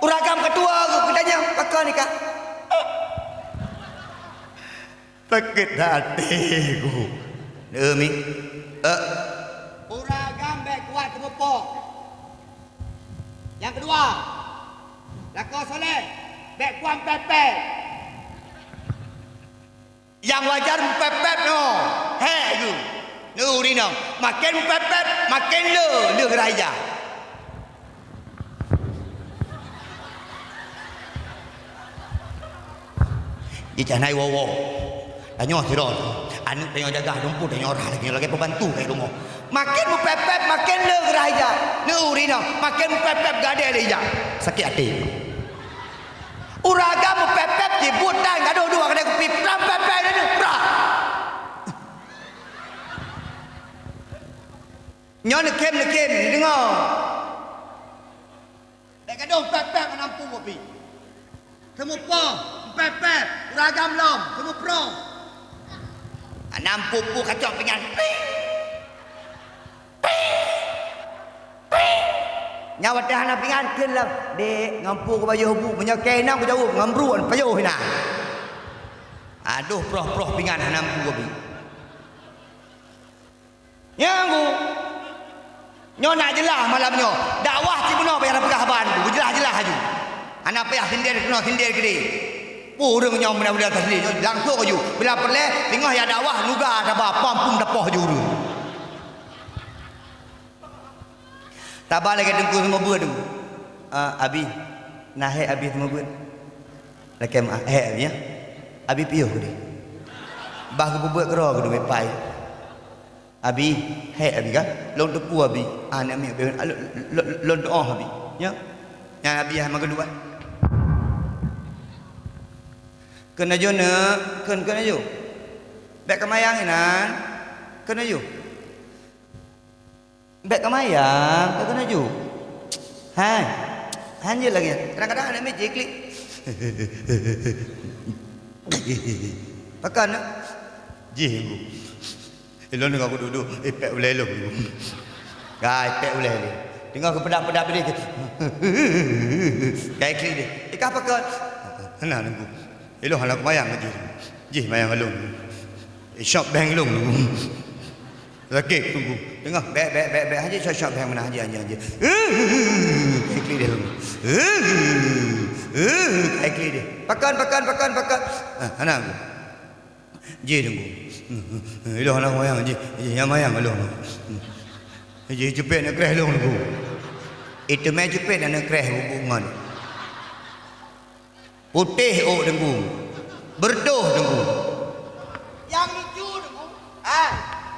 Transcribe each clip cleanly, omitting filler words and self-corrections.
Uragam kedua kedanya pakai ni kak. Sakit hatiku. Mi. Uragam baik kuat terpupuk. Yang kedua, Lako Soleh baik kuat pepek. Yang wajar pepet no. Hei tu. Nuri no. Makin pepet makin le raya. Di canai wowo. Tanya sirol. Anu tanya jaga rumput tanya orang lagi pembantu kayak rumah. Makin pepet makin le raya. Nuri no. Makin pepet gade raya. Sakit hati. Uragam pepet jibut dan gaduh dua kedai kopi. Pram pepet ni pra. Nyon nekem dengar. Dek gaduh pepet menampu kopi. Kamu po pepet uragam lom, kamu pro. Nampu pu kacau pinggan. Nyawa dah nak pingan kelam dek ngampu ke bayuh bu menyakai nam ke jauh ngamruan payuh hina. Aduh proh pingan nampu ke bi. Nyanggu. Nyo nak jelah malamnya. Dakwah ci benar bayar pegah ban bu jelah haju. Anak payah sindir kena sindir gede. Purung nyom benda atas ni langsung aju. Bila perle tengah ya dakwah nuga tabah pampung dapoh juru. Tabah lagi dengku semua buat tu. Abi, nahe abi semua buat. Lagi abi ya. Abi piuh ni. Bah ke buat kerja ke dua pai. Abi, abi kan? Long tepu abi. Anak mi abi. Long doa abi. Ya. Yang abi yang makan dua. Kena jo nak, kena jo. Bek kemayang nan. Kena jo. Bek kemayang, tak kena ju. Hai. Hanya lagi. Kadang-kadang ada meja klik. Pakan nak? Jigu. Elok nak aku duduk, pek boleh elok. Gai pek boleh ni. Tengok ke pedap-pedap dia. Gai klik dia. Ikah pakan. Henang nunggu. Elok nak kemayang lagi. Jih mayang alung. Shop bang long. Okey tunggu. Tengok bek haji shop bang mana haji. Klik dia. Klik dia. Pakan. Ana aku. Je tunggu. Elok nak mayang haji. Yang mayang alung. Haji cepet nak kreh long tunggu. Itu mai cepet nak kreh hubungan. Putih tunggu. Berdoh tunggu. Yang hijau tunggu.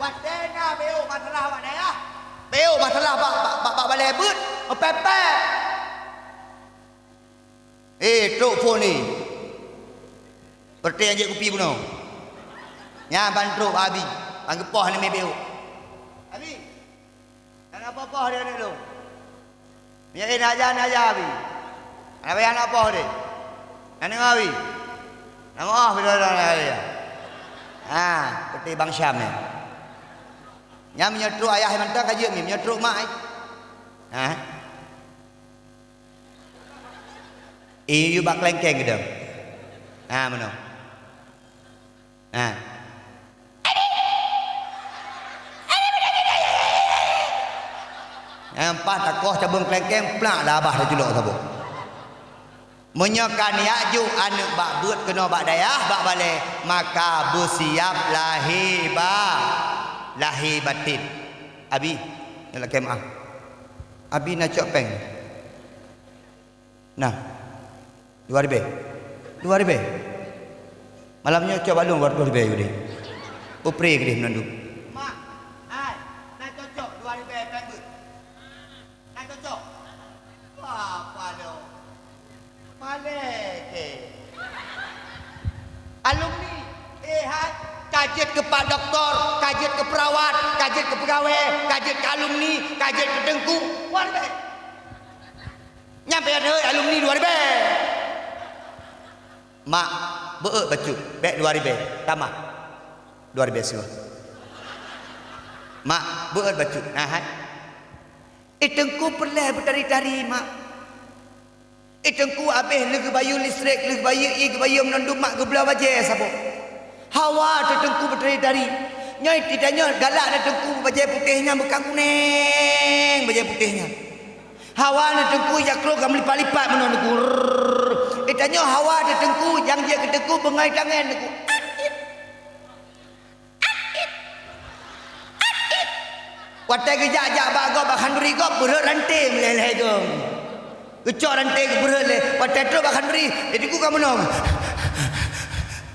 Wadena beo masalah wadaya. Beo masalah bak balai but. Pepet. Truk phone ni. Perti anjek kopi puno. Nya bantruk abi. Panggil poh ni beo. Abi. Dan apa-apa dia ni lu. Nyain aja abi. Ana bayan apa dia? Ana ngawi. Nama bila dia. Seperti Bang Syam ni. Nya menyetruk ayah mentah kaji mi menyetruk mak ai. You bak lengkeng ke dah. Mana? Nampak takoh cabung kelengkeng plak dah abah dah julok sabuk. Menyakan yakju anak bak beut kena bak dayah bak balai maka bersiap lahir batin. Abi nak kemah. Abi nak cok peng. Nah. 2,000. Malamnya cok balung 2,000 ni. Upre ke dia menandu. Mak, nak cocok 2,000 peng beut. Nak cocok. Apa lo? Maleke. Alumni kajet ke pak doktor, kajet ke perawat, kajet ke pegawai, kajet ke alumni, kajet ke dengku. 2,000. Nyampe ada alumni 2,000. Mak beuk baju bek 2,000 tambah 2,000 semua. Mak beuk baju nah hai. Dengku perlah bertari-tari mak. Tengku habis lega bayu listrik, lega bayu ke bayu menunduk mak ke belah baje sabo. Hawa tengku bertari-tari. Nyoi tidaknya galak na tengku baje putihnya bukan kuning, baje putihnya. Hawa na tengku jak keluar melipat-lipat menunduk. Tidaknya hawa na tengku yang dia ke tengku bengai tangan tengku. Watai kejak-jak bagok bahkan berigop berat rantai meleleh tu. Kecok rantai ke berat le. Watai tu bahkan beri. Jadi ku kamu nong.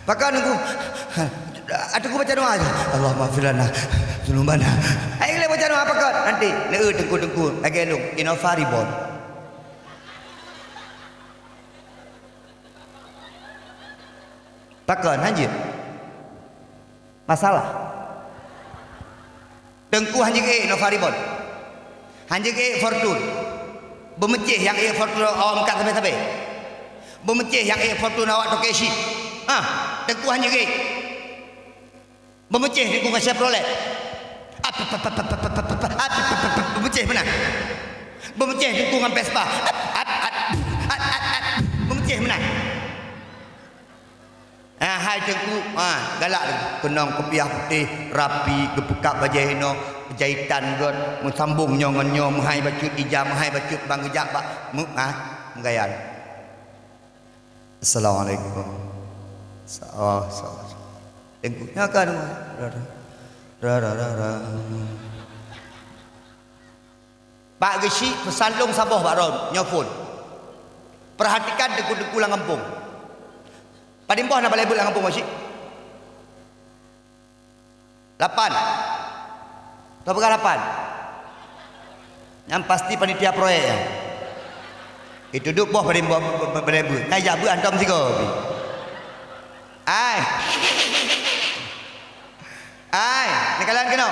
Bahkan aku aku baca doa aja. Allah maafirana dzunubana. Ayo le baca doa apa kau? Nanti tengku lagi elok inofaribon. Takkan anjir. Masalah. Tengku hanjik inofaribon. Hanjik fortune. Bermecih yang fortune awak angkat sampai-sampai. Bermecih yang fortune awak tokeshi. Tengku hanjik bermecih di kunga Chevrolet. Bermecih mana? Bermecih di kunga Vespa. Bermecih mana? Hai tengku, galak kenang kopiah putih rapi gepekak bajahino jahitan gon musambung nyongonyo mahai bacut ijam mahai bacut bang gejak pak ngayan. Assalamualaikum. Tengku nyakan Pak Gesi pesandung saboh Pak Ron nyofun. Perhatikan deku-deku lang kampung. Padimpoh nak balai bulan kampung masih 8. Tahu berapa 8? Yang pasti panitia proyek ya. Itu duduk boh padimpoh balai bulan. Ngajak bu antum tiga. Ai, ni kalian kenal?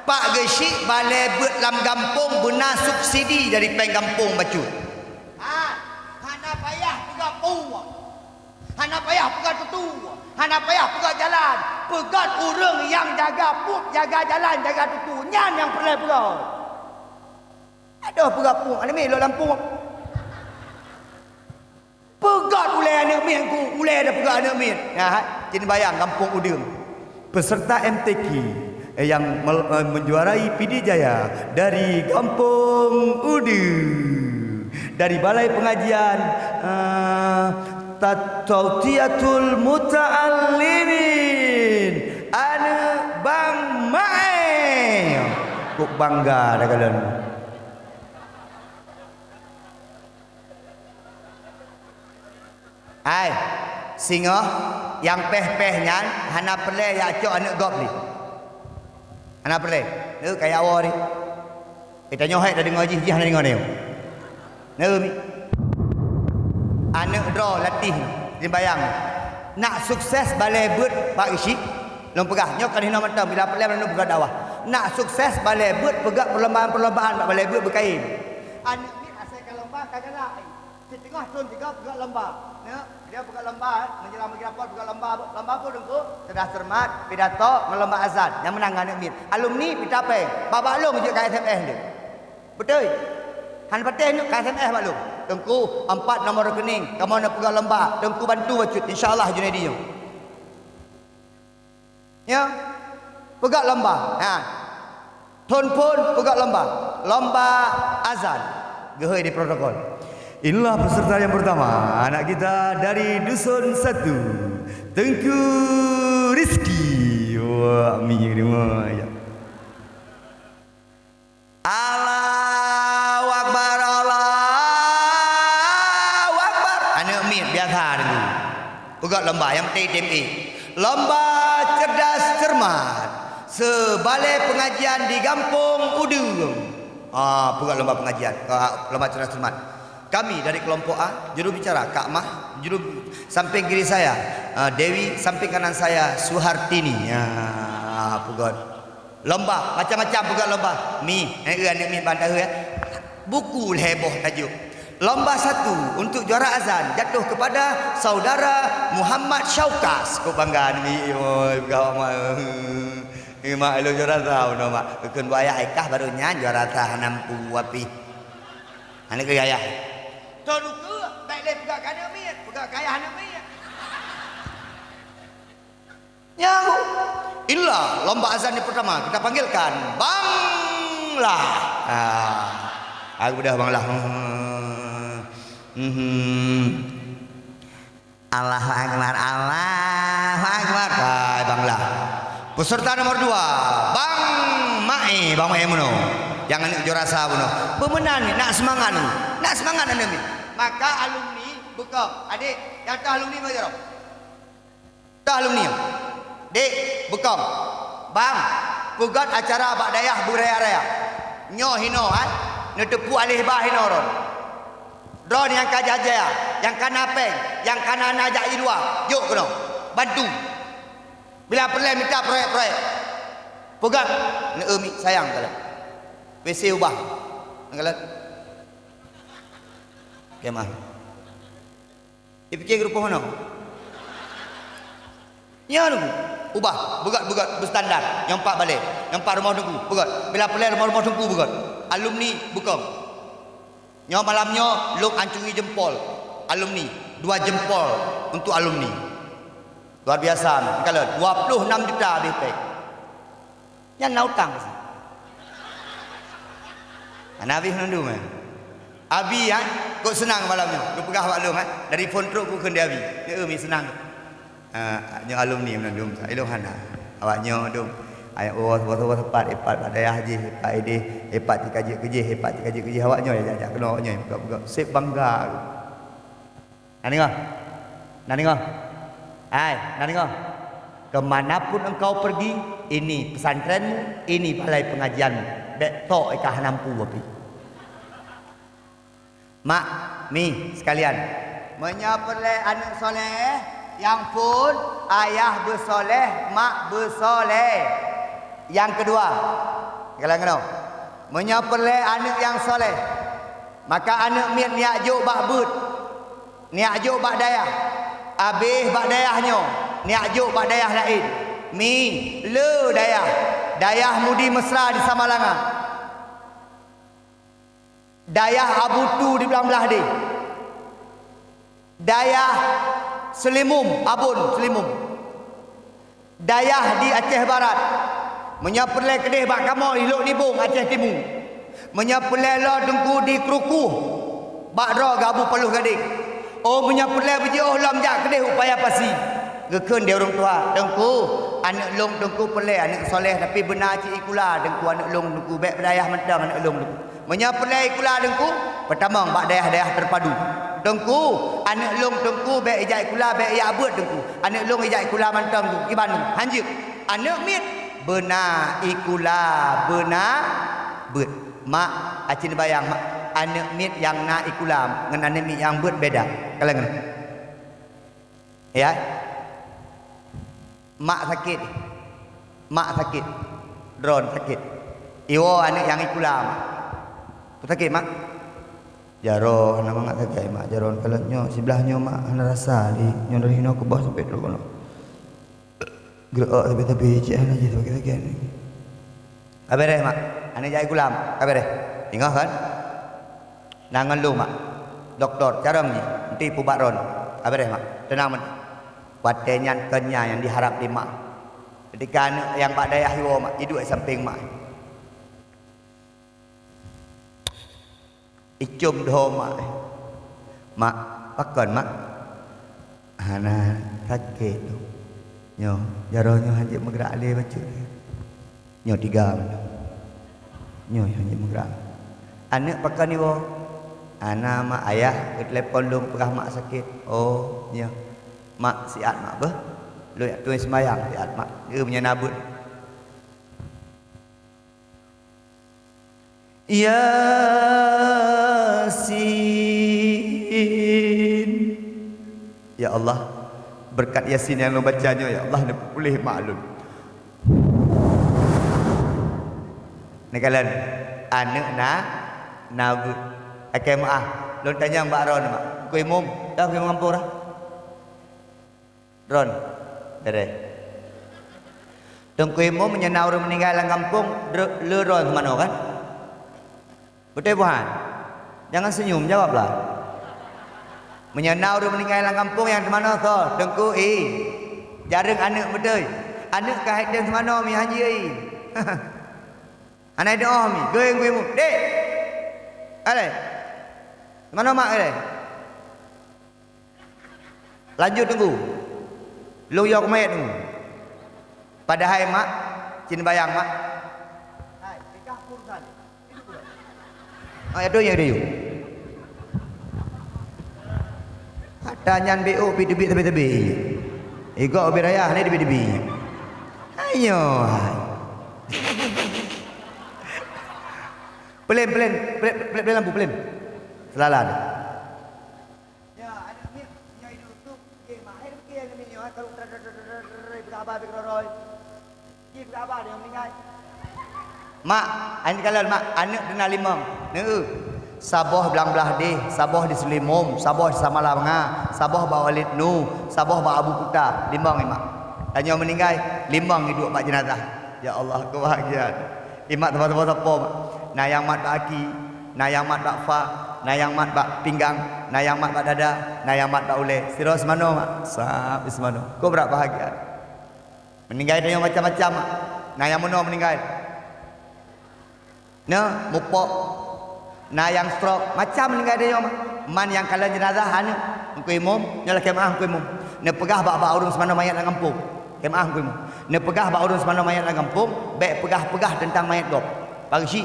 Pak Gesi balai buat lam kampung guna subsidi dari peng kampung Bacut. Hana payah 30. Hana payah pegat tutu, hana payah pegat jalan, pegat orang yang jaga put, jaga jalan, jaga tutu, nyan yang perlu pegat. Aduh pegat put, ada melo Lampung. Pegat ulai anak min ku, ulai ada pegat anak min. Ya, jadi bayang kampung Udum. Peserta MTQ yang menjuarai PD Jaya dari kampung Udum, dari Balai Pengajian Tautiatul Muta'allimin Anu Bang Mae. Kok bangga dah kalian. Ai, singo yang peh-pehnya hana perle ya cok anak gop ni. Hana perle. Ni kayak awak ni. Kita nyohai dah dengar jih hana dengar ni. Ni mi. Anak draw latih dia bayang nak sukses balai buat Pak Isi long pegah nyok kan hina mata bila pelai belum pegah dakwah nak sukses balai buat pegah perlombaan balai buat berkain Anak ni asal ke lomba kagak lai. Setengah tahun 3 pegah lomba. Dia pegah lomba menjelang menggapot pegah lomba pun dengku sudah cermat pidato melomba azan yang menang anak mit alumni pitape baba long je ke SMS dia betul han patih nyok ke SMS balung tengku 4 nombor rekening kamu nak pegang lomba tengku bantu Bacut insyaallah Junaidi ya pegang lomba Tun pun pegang lomba azan gehoi di protokol. Inilah peserta yang pertama anak kita dari Dusun 1 Tengku Rizki. Wah minyak dia. Allahu Akbar biasa dulu. Pegang lomba yang TMA. Lomba cerdas cermat. Sebalai pengajian di Kampung Udum. Pegang lomba pengajian, lomba cerdas cermat. Kami dari kelompok A, juru bicara Kak Mah, juru samping kiri saya Dewi, samping kanan saya Suhartini. Pegang lomba macam-macam pegang lomba. Anak mi bandar ya. Buku heboh tajuk. Lomba 1 untuk juara azan jatuh kepada saudara Muhammad Syaukas. Kau bangga ni, oi kau mah. Mak lu juara tahu no mak. Keun buaya aikah barunya juara tah 60 api. Ane ke ayah. Tolu ke leh pegang kana miat, pegang kaya hana miat. Yang inilah lomba azan yang pertama kita panggilkan Banglah. Aku udah Banglah. Allahu Akbar, Allahu Akbar. Banglah. Peserta nomor 2 Bang Mae Muno. Jangan juara sah Muno. Pemenang ni nak semangat ni. Nak semangat anda ni. Maka alumni buka. Adik, yang tu alumni mana? Tak alumni. Dek, bekam. Bang, pugat acara bak dayah buraya-raya. Nyo hino ne tepu alih bah hino ron. Ron yang kajajaya, yang kanapeng, yang kanana ajak dua. Jok kono. Bantu. Bila perlu minta proyek-proyek. Pugat ne emi sayang kala. WC ubah. Kala. Kemah. Dipikir grup mana? Ya nunggu. Ubah, bugat berstandar. Yang 4 balik, yang 4 rumah tunggu, bugat. Bila pelai rumah tunggu, bugat. Alumni bukan. Nyo malamnya luk ancungi jempol. Alumni 2 jempol untuk alumni. Luar biasa. Kalau 26 juta habis pek. Yang nak utang. Nabi hendu mah. Abi kok senang malamnya. Lu pegah maklum dari phone truk ku ke Abi. Dia mi senang. Nyo alumni menandum ilmu hana awaknya dum ayat was tepat daya haji hepat ide hepat dikaji kerja awaknya ya ajak kena awaknya buka sip bangga nani ngah kemanapun engkau pergi ini pesantrenmu ini balai pengajian dek tok ikah nampu api mak mi sekalian menyapelai anak soleh yang pun ayah bersoleh, mak bersoleh. Yang kedua, kalau menyapelai anak yang soleh, maka anak miat niat juk bak but, niat juk bak dayah, habis bak dayahnya, niat juk bak dayah lain. Mi le dayah mudi mesra di Samalanga, dayah Abu Tu di belah dia, dayah Selimum, dayah di Aceh Barat, menyapelai kedih bak kamu ilok nibung Aceh Timur, menyapelai lo dengku di Kerukuh, bak ro gabu peluh gading, menyapelai berjauh lam jak kedih upaya pasi, geken dia orang tua, dengku anak long dengku pelai anak soleh tapi benar cik ikula dengku anak long dengku baik dayah mentang anak long dengku, menyapelai ikula dengku pertama bak dayah terpadu. Dengku anak long dengku baik ijak kula baik ya abut dengku anak long ijak kula mantang tu ki Bandung hanjik anak mit benar ikula benar bet mak acin bayang mak anak mit yang na ikula ngan anak mit yang bet beda kalau ngan ya mak sakit drone sakit iwo anak yang ikula mak sakit mak jaro nama mak tak mak jaro kalau nyo sebelahnya mak ana rasa di nyo dari hino ke bawah sampai dulu kono gerak tapi cek aja tu kira-kira ni kabeh mak ane jai gulam kabeh tinggal kan nangan lu mak doktor cara ni nanti pubat ron kabeh mak tenang men watenyan kenya yang diharap di mak ketika yang pak dayah hiwo mak hidup di samping mak icum doh mak pakon mak hana sakit tu nyo jaronyo hanya bergerak le baca nyo 3 nyo hanya bergerak anak pakon ni wo ana mak ayah ke telefon lu pegah mak sakit nyo mak siat mak bah lu yak tuan sembayang siat mak dia punya nabut Yasin. Ya Allah, berkat Yasin yang lu bacanya ya Allah dia pulih maklum. Ni kalian anak nabut. Okey maaf, lu tanya Mbak Ron mak. Kuih mum, dah kuih mampu dah. Ron, dere. Tengkuih mum menyenau orang meninggal dalam kampung, le Ron mana kan? Betul bukan? Jangan senyum, jawablah. Menyenau ru meninggal dalam kampung yang mana tu? Tengku jarang anak betul. Anak kahit dan semana mi haji ai. Anak doa mi, goyang mu. Dek. Ale. Mana mak ale? Lanjut tunggu. Lu yok mayat tunggu. Padahal mak cin bayang mak. Hai, nikah kursan. Itu yang dia. Tanyan BO PDB tebi-tebi. Ego obiraya ni tebi-tebi. Ayo. Pelan lampu pelan. Selalan. Ya, ada ni nyai duduk ke mahir ke yang ni kalau berapa beroroi. Ki berapa dia meninggal. Mak, ani kalian mak anak dena 5. Neu. Sabah belang-belah deh, Sabah di Selimum, Sabah di Samalanga, Sabah bawa Walid Nu, Sabah bawa Abu Kuta, 5 imak. Tanya meninggal, 5 hidup mak jenazah. Ya Allah, kebahagiaan. Imak tempat-tempat apa mak? Nayang mat bak aki, nayang mat bak fa, nayang mat bak pinggang, nayang mat bak dada, nayang mat bak ule. Sira semano mak? Sap semano. Kau berapa bahagia? Meninggal tanya macam-macam mak. Nayang mono meninggal. Nah, mupok. Nah yang stroke macam meninggal dia mak. Man yang kala jenazah hanya engkau imam nyala kemah engkau imam. Ne pegah bak urung semana mayat dalam kampung. Kemah engkau imam. Ne pegah bak urung semana mayat dalam kampung, baik pegah-pegah tentang mayat gop. Pagi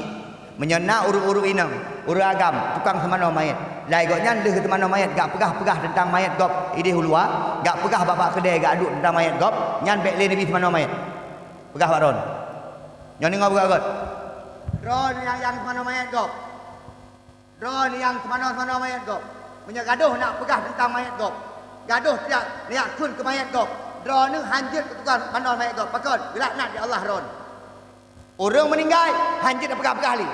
menyena urung-urung inang, urung agam, tukang semana mayat. Lai goknya leh ke mana mayat gak pegah-pegah tentang mayat gop. Ide hulua, gak pegah bak kedai gak aduk tentang mayat gop, nyan baik le nabi semana mayat. Pegah bak ron. Nyan ngau pegah got. Ron yang semana mayat gop. Ron yang semana-semana mayat gop. Punya gaduh nak pegah tentang mayat gop. Gaduh tidak niat kun ke mayat gop. Ron ni hanjir ke tukang mana mayat gop. Pakon, laknat ya Allah ron. Orang meninggal, hanjir nak pegah-pegah li.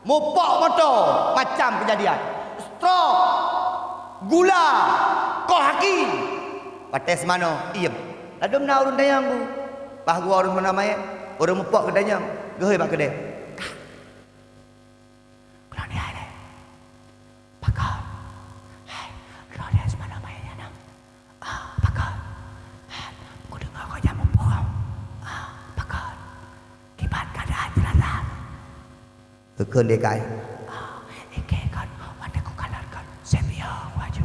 Mupok motor, macam kejadian. Stroke, gula, kohaki. Patai semana, iem. Lalu mana urun dayang bu. Bahagu orang mana mayat. Orang mupok ke dayang. Gehoi bak kedai. Keun dia kai. Ike kan, wanda ku kalar kan, sepia waju.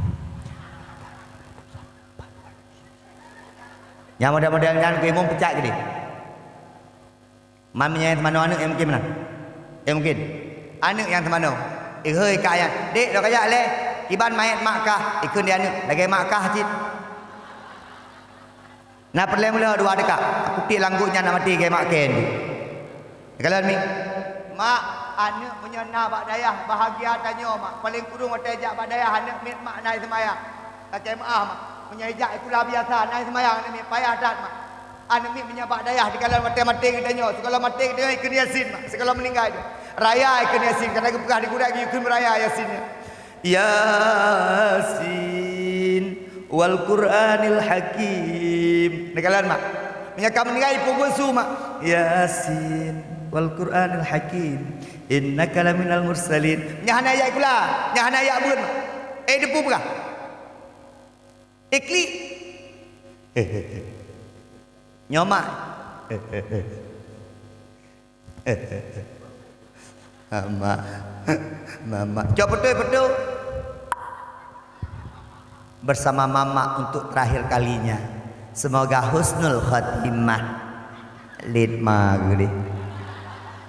Yang mudah-mudahan kan ku imam pecah gede. Mamnya yang temano anak yang mungkin mana? Yang mungkin. Anak yang temano. Ihoi kaya. Dek dah kaya le. Tiban mayat makkah. Ikun dia anak. Lagi makkah cip. Nah perlu mula 2 dekat. Aku tik langgutnya nak mati ke makken. Kalian mi. Mak anak menyena bak dayah bahagia tanya mak paling kurung mata ejak bak dayah anak mit mak naik semayang kakek maaf mak menyejak itulah biasa naik semayang anak mit payah dat mak anak mit menyabak dayah di kalan mati-mati kita tanya sekolah mati kita ikut yasin mak sekolah meninggal raya ikut yasin kerana aku pegah di kuda ikut meraya yasinnya Yasin wal Qur'anil Hakim di kalan mak menyakam meninggal pukul su mak Yasin wal Qur'anil Hakim innaka laminal mursalin. Nyahana ayat pula. Nyahana ayat pun. Depu pula. Klik. Nyoma. Mama. Coba betul. Bersama mama untuk terakhir kalinya. Semoga husnul khatimah. Lid maghrib.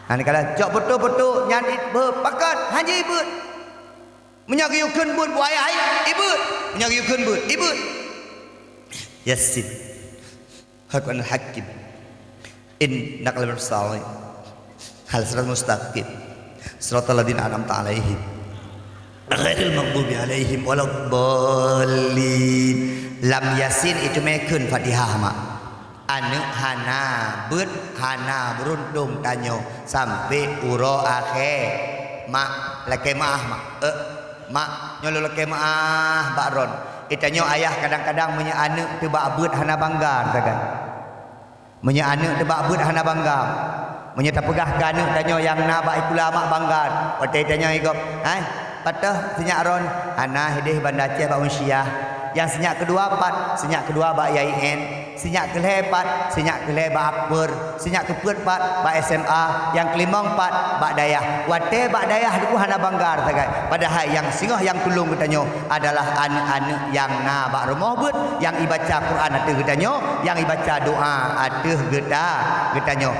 Ani kala cok betul-betul nyanyi berpakat haji ibut. Menyagiyukeun bud buaya ibut. Menyagiyukeun bud ibut. Yasin. Hakun hakim. Innaka laminal mursalin. Hal sirat mustaqim. Siratal ladzina an'amta 'alaihim. Ghairil maghdubi 'alaihim waladdallin. Lam Yasin itu mekun Fatihah mak. Anu hana bet hana beruntung tanyo sampai uro akhir mak laki maah mak nyolo laki maah bakron itanyo ayah kadang-kadang punya anak tebak bet hana banggar takan punya anak tebak bet hana banggar punya tak pegah anak tanyo yang na bak ikula mak banggar otai tanyo igop patah senyak ron ana hidih banda Aceh ba unsiah. Yang senyak kedua pat, senyak kedua ba YIN, senyak keempat, senyak kelima ba Akbar, senyak keempat ba SMA, yang kelima empat ba Dayah. Wate ba Dayah diku hana banggar sagai. Padahal yang singoh yang tulung katanya adalah anak-anak yang na ba rumah bet, yang ibaca Quran atuh katanya, yang ibaca doa atuh katanya.